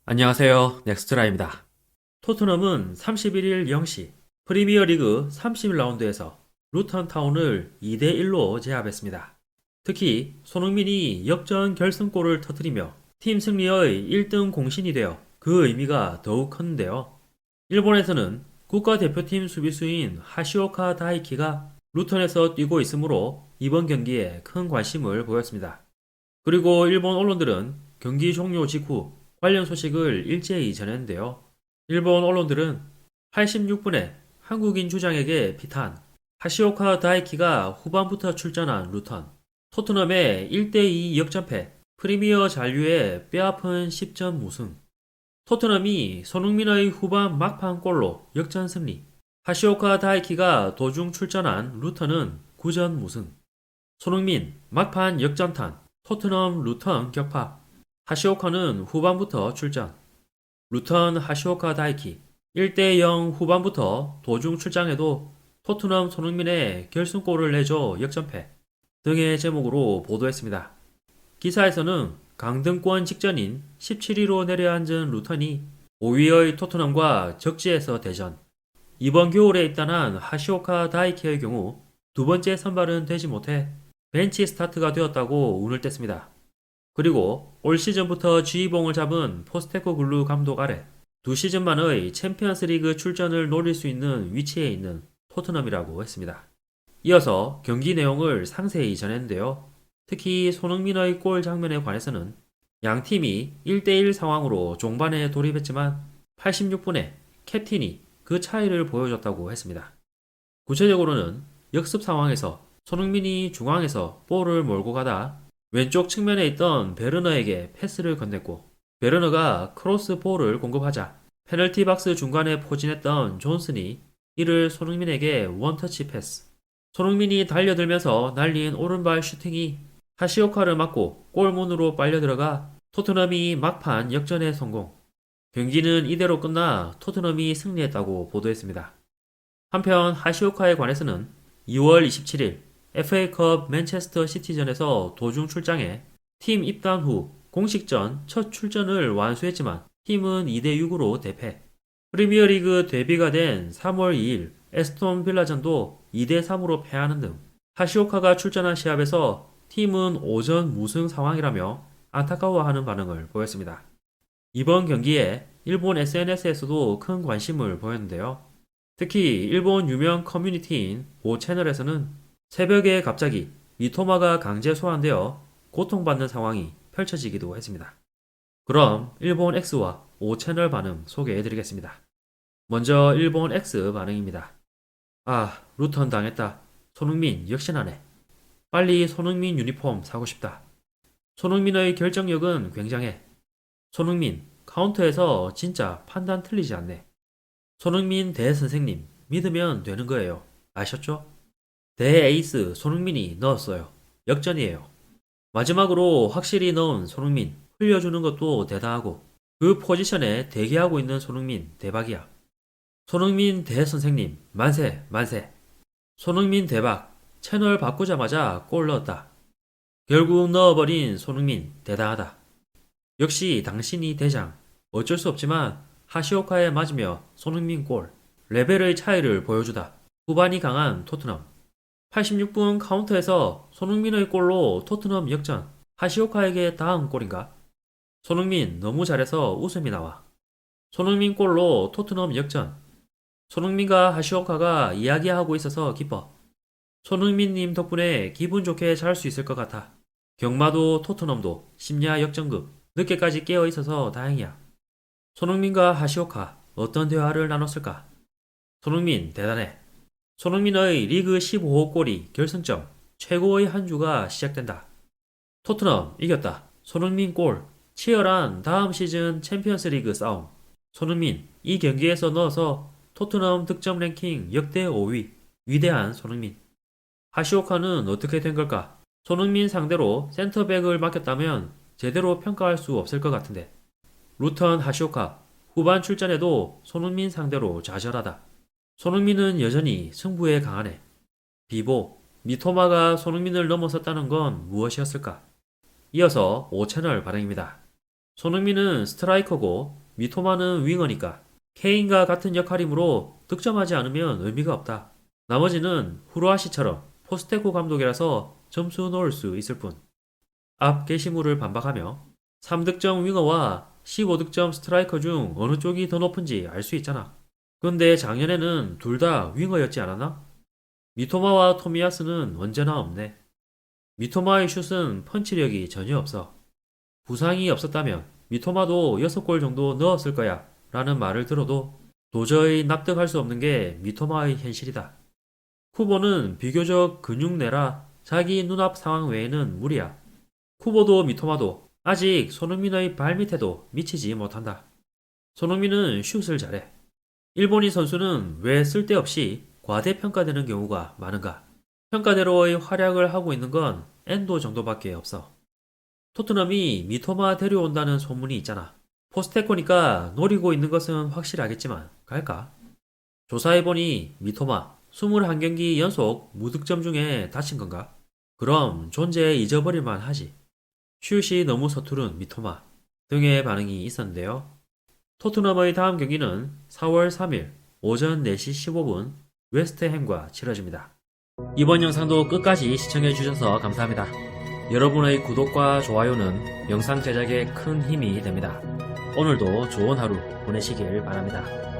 안녕하세요. 넥스트라입니다. 토트넘은 31일 0시 프리미어리그 30라운드에서 루턴 타운을 2대1로 제압했습니다. 특히 손흥민이 역전 결승골을 터뜨리며 팀 승리의 1등 공신이 되어 그 의미가 더욱 컸는데요. 일본에서는 국가대표팀 수비수인 하시오카 다이키가 루턴에서 뛰고 있으므로 이번 경기에 큰 관심을 보였습니다. 그리고 일본 언론들은 경기 종료 직후 관련 소식을 일제히 전했는데요. 일본 언론들은 86분에 한국인 주장에게 비탄, 하시오카 다이키가 후반부터 출전한 루턴, 토트넘의 1대2 역전패, 프리미어 잔류의 뼈아픈 10전 무승, 토트넘이 손흥민의 후반 막판 골로 역전 승리, 하시오카 다이키가 도중 출전한 루턴은 9전 무승, 손흥민 막판 역전탄, 토트넘 루턴 격파, 하시오카는 후반부터 출전, 루턴 하시오카 다이키 1대0 후반부터 도중 출장해도 토트넘 손흥민의 결승골을 내줘 역전패 등의 제목으로 보도했습니다. 기사에서는 강등권 직전인 17위로 내려앉은 루턴이 5위의 토트넘과 적지에서 대전, 이번 겨울에 입단한 하시오카 다이키의 경우 두 번째 선발은 되지 못해 벤치 스타트가 되었다고 운을 뗐습니다. 그리고 올 시즌부터 지휘봉을 잡은 포스테코글루 감독 아래 두 시즌 만의 챔피언스 리그 출전을 노릴 수 있는 위치에 있는 토트넘이라고 했습니다. 이어서 경기 내용을 상세히 전했는데요. 특히 손흥민의 골 장면에 관해서는 양 팀이 1대1 상황으로 종반에 돌입했지만 86분에 캡틴이 그 차이를 보여줬다고 했습니다. 구체적으로는 역습 상황에서 손흥민이 중앙에서 볼을 몰고 가다 왼쪽 측면에 있던 베르너에게 패스를 건넸고, 베르너가 크로스 볼을 공급하자 페널티 박스 중간에 포진했던 존슨이 이를 손흥민에게 원터치 패스, 손흥민이 달려들면서 날린 오른발 슈팅이 하시오카를 맞고 골문으로 빨려 들어가 토트넘이 막판 역전에 성공. 경기는 이대로 끝나 토트넘이 승리했다고 보도했습니다. 한편 하시오카에 관해서는 2월 27일 FA컵 맨체스터 시티전에서 도중 출장해 팀 입단 후 공식전 첫 출전을 완수했지만 팀은 2대6으로 대패. 프리미어리그 데뷔가 된 3월 2일 에스톤 빌라전도 2대3으로 패하는 등 하시오카가 출전한 시합에서 팀은 오전 무승 상황이라며 안타까워하는 반응을 보였습니다. 이번 경기에 일본 SNS에서도 큰 관심을 보였는데요. 특히 일본 유명 커뮤니티인 고 채널에서는 새벽에 갑자기 미토마가 강제 소환되어 고통받는 상황이 펼쳐지기도 했습니다. 그럼 일본 X와 오 채널 반응 소개해드리겠습니다. 먼저 일본 X 반응입니다. 아, 루턴 당했다. 손흥민 역시나네. 빨리 손흥민 유니폼 사고 싶다. 손흥민의 결정력은 굉장해. 손흥민 카운터에서 진짜 판단 틀리지 않네. 손흥민 대선생님 믿으면 되는 거예요. 아셨죠? 대에이스 손흥민이 넣었어요. 역전이에요. 마지막으로 확실히 넣은 손흥민 흘려주는 것도 대단하고 그 포지션에 대기하고 있는 손흥민 대박이야. 손흥민 대선생님 만세 만세. 손흥민 대박. 채널 바꾸자마자 골 넣었다. 결국 넣어버린 손흥민 대단하다. 역시 당신이 대장. 어쩔 수 없지만 하시오카에 맞으며 손흥민 골. 레벨의 차이를 보여주다. 후반이 강한 토트넘. 86분 카운터에서 손흥민의 골로 토트넘 역전. 하시오카에게 다음 골인가? 손흥민 너무 잘해서 웃음이 나와. 손흥민 골로 토트넘 역전. 손흥민과 하시오카가 이야기하고 있어서 기뻐. 손흥민님 덕분에 기분 좋게 잘 수 있을 것 같아. 경마도 토트넘도 심야 역전극 늦게까지 깨어 있어서 다행이야. 손흥민과 하시오카 어떤 대화를 나눴을까? 손흥민 대단해. 손흥민의 리그 15호 골이 결승점 최고의 한 주가 시작된다. 토트넘 이겼다. 손흥민 골. 치열한 다음 시즌 챔피언스 리그 싸움. 손흥민 이 경기에서 넣어서 토트넘 득점 랭킹 역대 5위. 위대한 손흥민. 하시오카는 어떻게 된 걸까? 손흥민 상대로 센터백을 맡겼다면 제대로 평가할 수 없을 것 같은데. 루턴 하시오카 후반 출전에도 손흥민 상대로 좌절하다. 손흥민은 여전히 승부에 강하네. 비보, 미토마가 손흥민을 넘어섰다는 건 무엇이었을까? 이어서 5채널 반응입니다. 손흥민은 스트라이커고 미토마는 윙어니까 케인과 같은 역할이므로 득점하지 않으면 의미가 없다. 나머지는 후르아시처럼 포스테코 감독이라서 점수 넣을 수 있을 뿐. 앞 게시물을 반박하며 3득점 윙어와 15득점 스트라이커 중 어느 쪽이 더 높은지 알 수 있잖아. 근데 작년에는 둘 다 윙어였지 않았나? 미토마와 토미야스는 언제나 없네. 미토마의 슛은 펀치력이 전혀 없어. 부상이 없었다면 미토마도 6골 정도 넣었을 거야 라는 말을 들어도 도저히 납득할 수 없는 게 미토마의 현실이다. 쿠보는 비교적 근육내라 자기 눈앞 상황 외에는 무리야. 쿠보도 미토마도 아직 손흥민의 발밑에도 미치지 못한다. 손흥민은 슛을 잘해. 일본인 선수는 왜 쓸데없이 과대평가되는 경우가 많은가? 평가대로의 활약을 하고 있는 건 엔도 정도밖에 없어. 토트넘이 미토마 데려온다는 소문이 있잖아. 포스테코니까 노리고 있는 것은 확실하겠지만 갈까? 조사해보니 미토마 21경기 연속 무득점 중에 다친 건가? 그럼 존재 잊어버릴만 하지. 슛이 너무 서투른 미토마 등의 반응이 있었는데요. 토트넘의 다음 경기는 4월 3일 오전 4시 15분 웨스트햄과 치러집니다. 이번 영상도 끝까지 시청해주셔서 감사합니다. 여러분의 구독과 좋아요는 영상 제작에 큰 힘이 됩니다. 오늘도 좋은 하루 보내시길 바랍니다.